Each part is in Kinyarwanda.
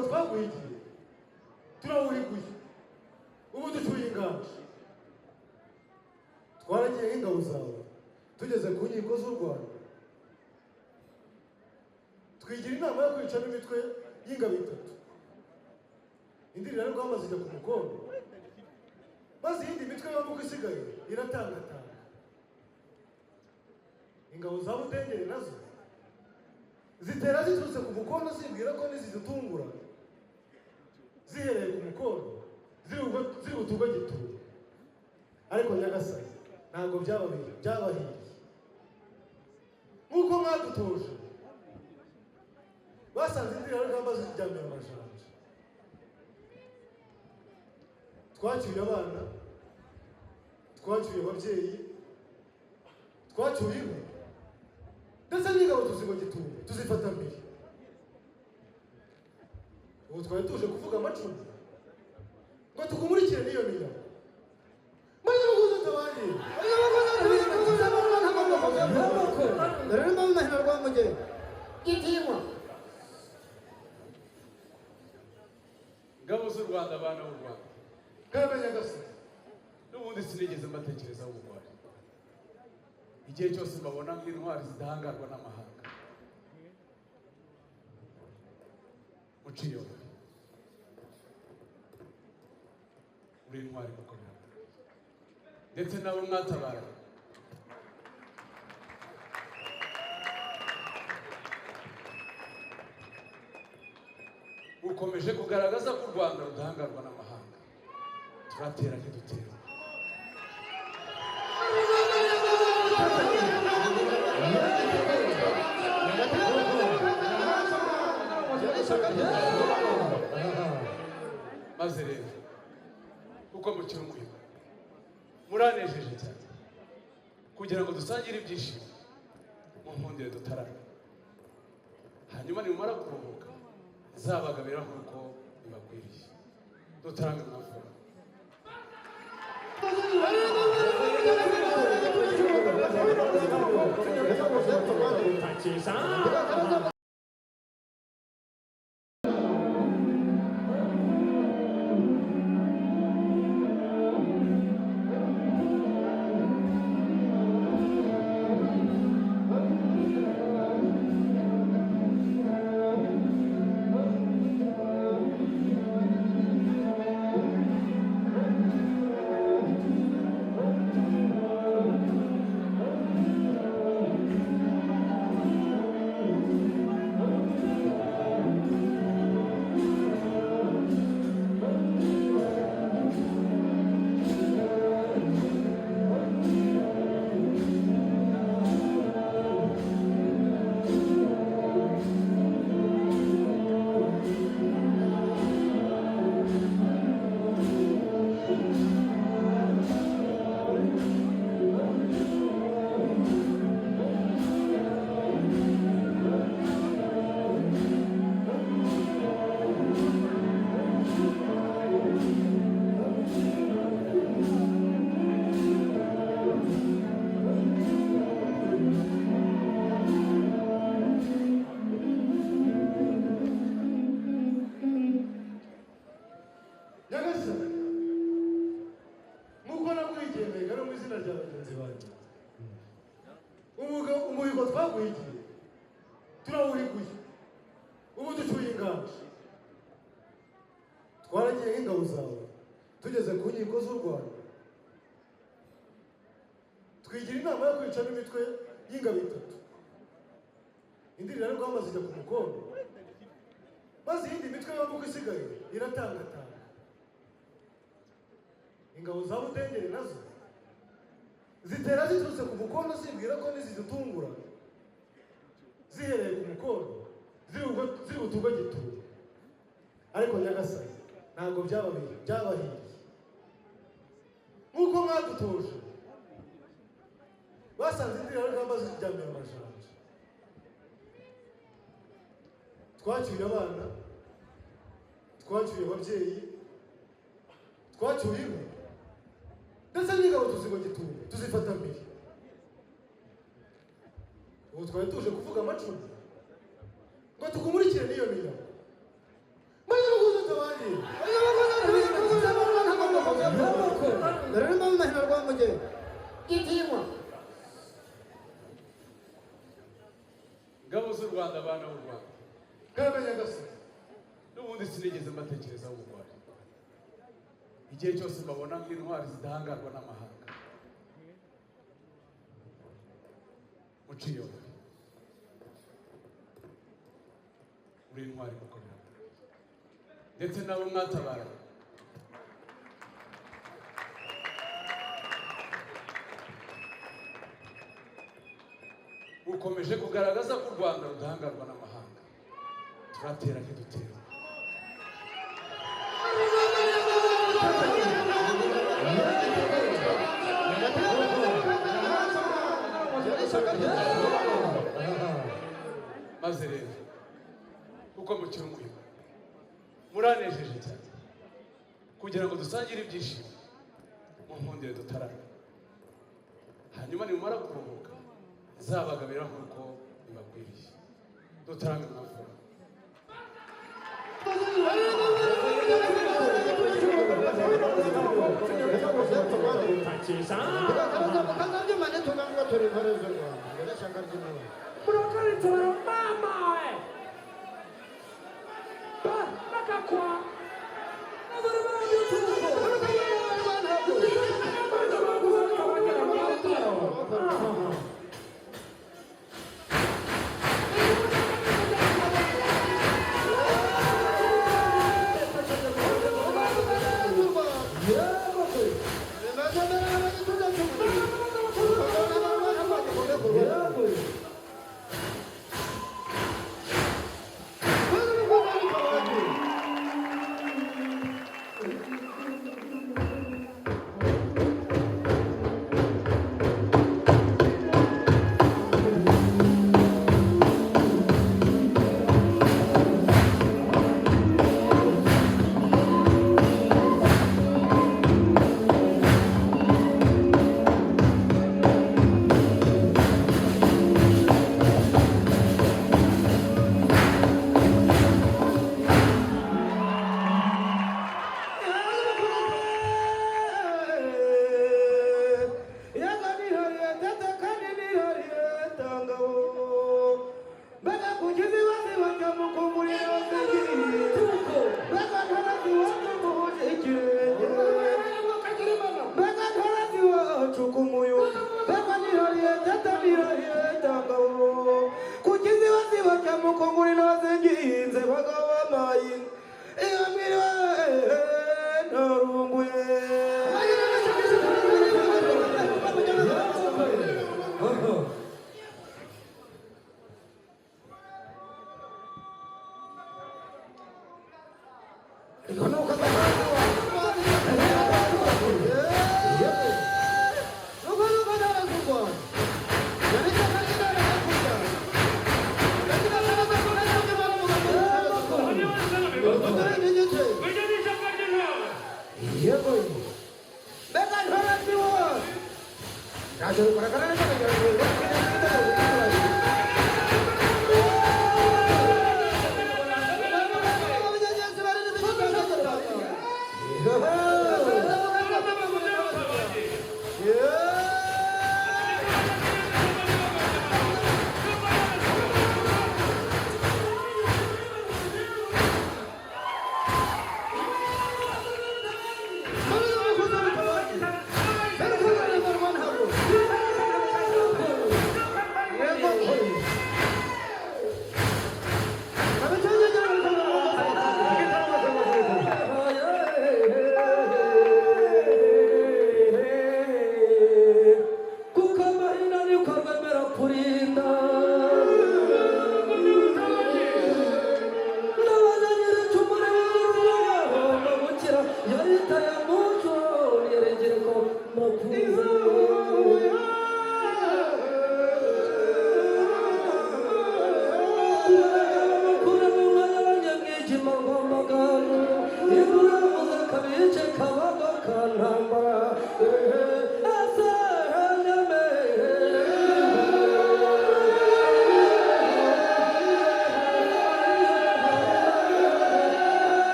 umuhigo twaguhigiye turawuriguye ubu ducuye ingamba twaragiye nk'ingabo zawe tugeze ku nkiko z'u Rwanda twigira inama yo kwicamo imitwe y'ingabo itatu indirira rero rwamaze ijya ku mukondo maze iyindi mitwe y'amaboko isigaye iratangatanga ingabo za Butengeri nazo zitera ziturutse ku mukondo zibwira ko nizidutungura zihereye ku mukondo ziri butugwa gituye ariko Nyagasani ntabwo byabahiriye nk'uko mwadutoje basanze indirira rugamba zijyamira amajanja twacyuye abana twacyuye ababyeyi twacyuye inka ndetse n'ingabo tuzigo gituye tuzifata mbere ubu twari tuje kuvuga amacumu ngo tukumurikire n'iyo miyaga maze muguze tabandi rero mpamvu nahino rwamugere gitinywa ngabo z'u Rwanda abana b'u Rwanda kandi Nyagasani n'ubundi sinigeze mbatekerezaho ubugwari igihe cyose mbabona nk'intwari zidahangarwa n'amahanga muciye uri intwari gukomera ndetse nawe mwatabara ukomeje kugaragaza ko u Rwanda rudahangarwa n'amahanga turatera ntidutera maze rero uko mukiri umuhigo muranejeje cyane kugira ngo dusangire ibyishimo mu mpundire dutarame hanyuma nimumara kuruhuka zabagabira nk'uko bibakwiriye dutarame mwavuga umuhigo twaguhigiye turawuriguye ubu ducuye ingamba twaragiye nk'ingabo zawe tugeze ku nkiko z'u Rwanda twigira inama yo kwicamo imitwe y'ingabo itatu indirira rero rwamaze ijya ku mukondo maze iyindi mitwe y'amaboko isigaye iratangatanga ingabo za Butengeri nazo zitera ziturutse ku mukondo zibwira ko nizidutungura zihereye ku mukondo ziri butugwa gituye ariko Nyagasani ntabwo byabahiriye nk'uko mwadutoje basanze indirira rugamba zijyamira amajanja twacyuye abana twacyuye ababyeyi twacyuye inka ndetse n'ingabo tuzigo gituye tuzifata mbere ubu twari tuje kuvuga amacumu ngo tukumurikire n'iyo miyaga karame nyagasani. n'ubundi sinigeze mbatekerezaho ubugwari. Igihe cyose mbabona nk'intwari zidahangarwa n'amahanga. Muciyoni uri intwari gukomera, ndetse nabo mwatabara ukomeje kugaragaza ko u Rwanda rudahangarwa n'amahanga. Turatera ntidutera. Maze rero uko mukiri umuhigo muranejeje cyane kugira ngo dusangire ibyishimo mu nkundire dutarame, hanyuma nimumara kuruhuka zabagabira nk'uko bibakwiriye. Dutarame mwafura.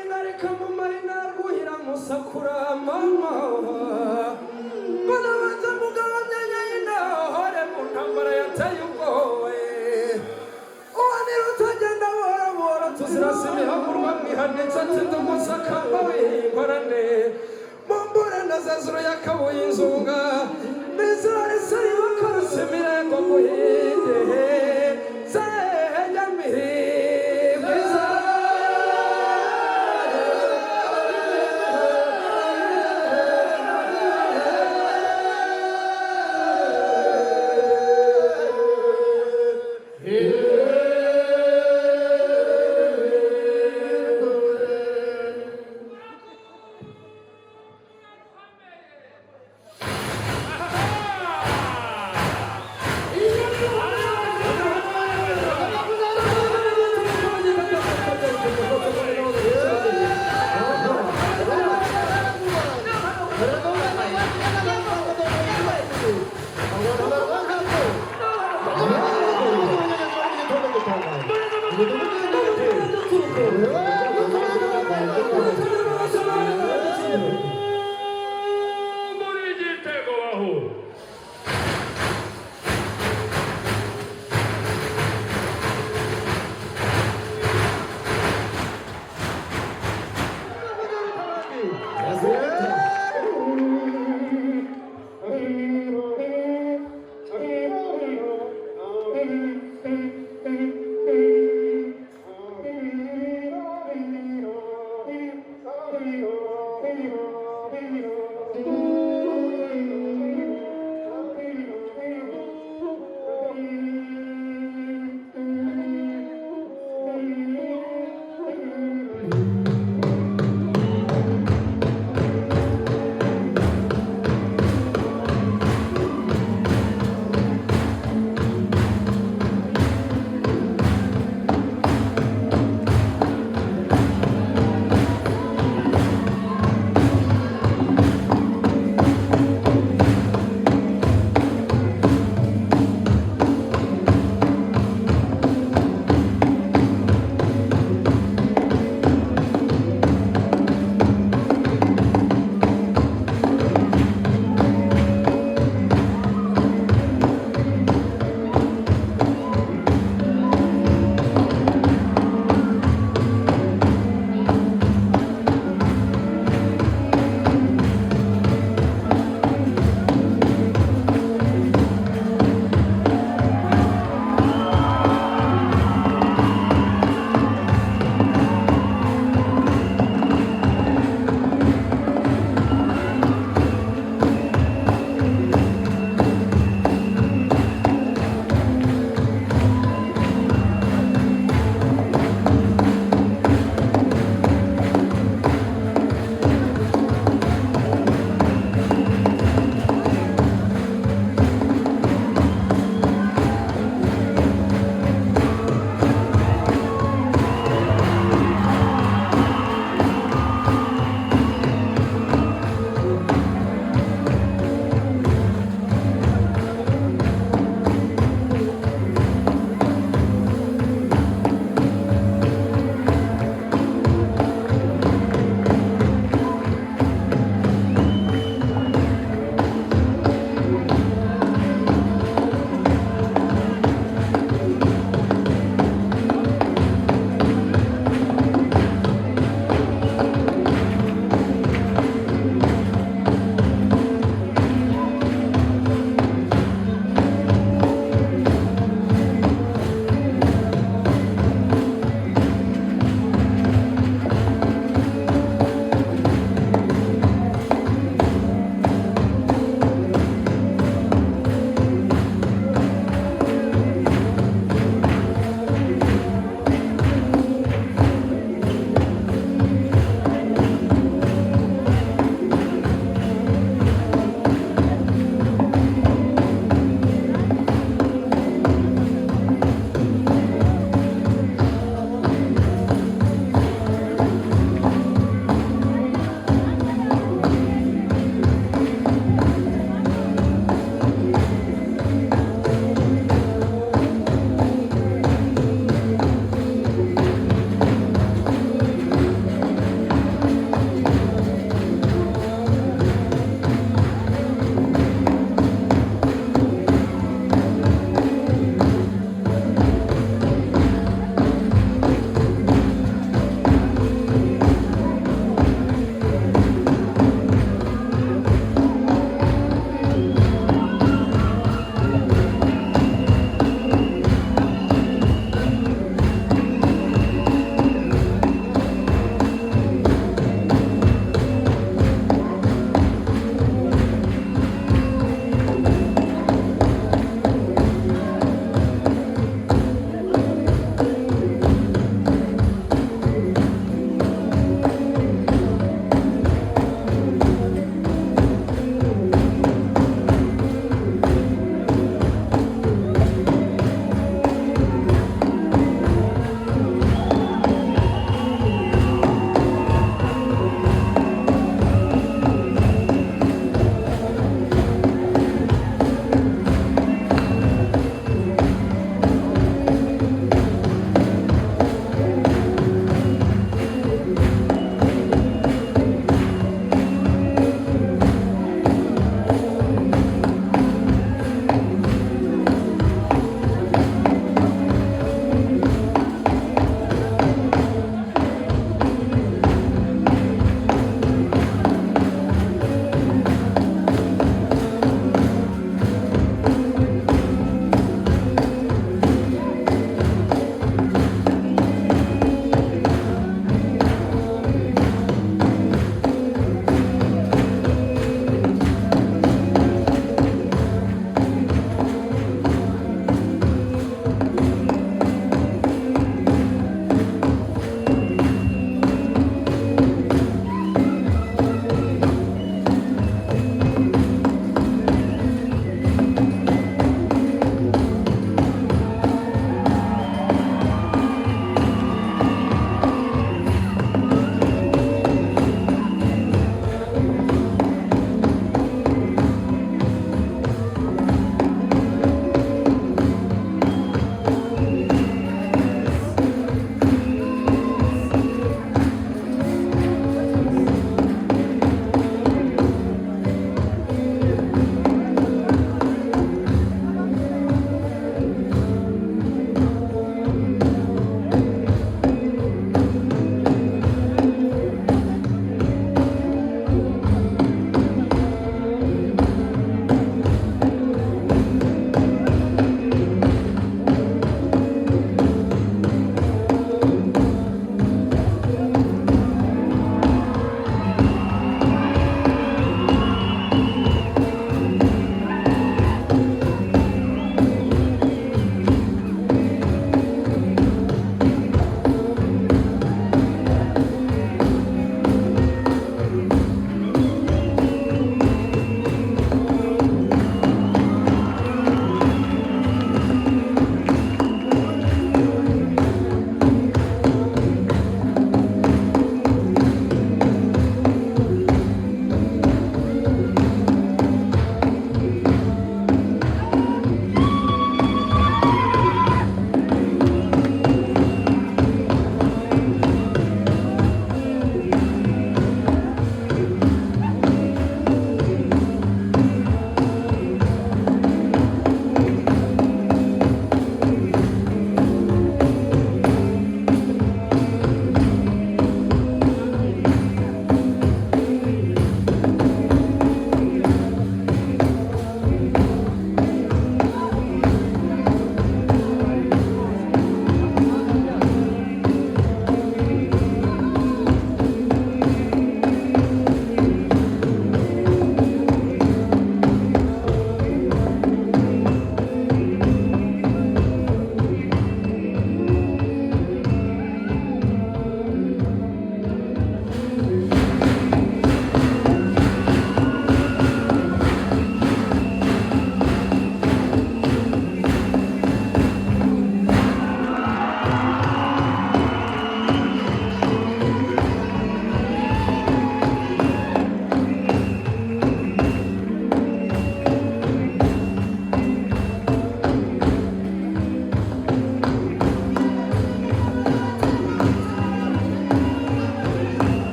ingarika mu marina rwuhira musakura mama mbona banza mugabo myanya y'intore mu ntambara yateye ubwowe uwo ni rutagenda bora bora tuzirasa imihamurwa mwihanitse atsinda umusakamba w'ingorane mumbure ndazazuro yakabuye inzunga mizarisari wakaruse mirego muhinde zeyamihimbiza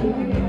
Thank you.